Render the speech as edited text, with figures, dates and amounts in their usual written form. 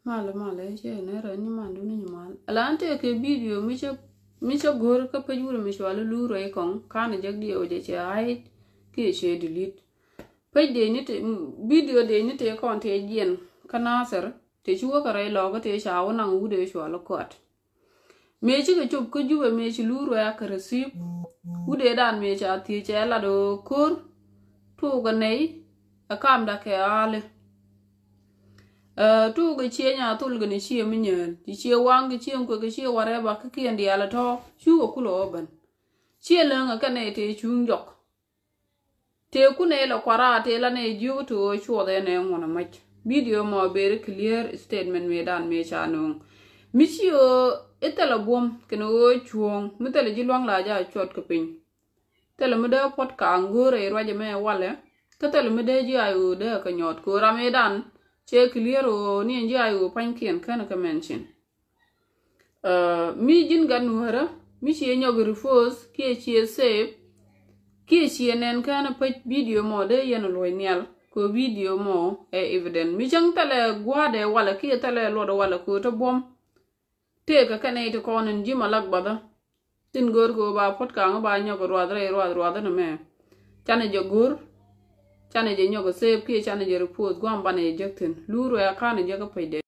male che ne ra ni mandu ni mal alante ke video mi che gor ka pe jure mi shwala lu re kon kan jag di o je che ai ke che delete pe de ni te video de ni te kon te jen kana ser te chuo ka re lo ga te sha wona u de shwala kot me chi ke chup ko jube me chi lu re ka receive u de dan me cha ti che la do kur tu ga nei akam da ke ale tu ga che nya tul ga ni che mi nyen ti che wang ga che ko ga che ware ba ka kien dia la to chu ko lo ban che la nga ka ne te chung jok te ku ne la kwara te la ne ju to chu de ne ngona ma video mo be clear statement me dan me cha no mi chi o etela bom ke no chuong mi tele ji luang la ja chot ko pin tele mi da pot ka ngore ro je me wale ka tele mi de ji ayu de ka nyot ko ra me dan che clear o ni nji ayu pankien kana ka mention mi jin gan wara mi chi nyogo refuse ki save ki nen kana pa video mo de yen lo nyal ko video mo e evident mi jang tale gwade wala ki tale lo do wala ko to bom te ka kane to konen ji malak bada tin gor go ba pot ka ba nyogo ro na me chane jo gor chane je nyogo save ki chane je report gwam bane jektin luro ya kana je ka payde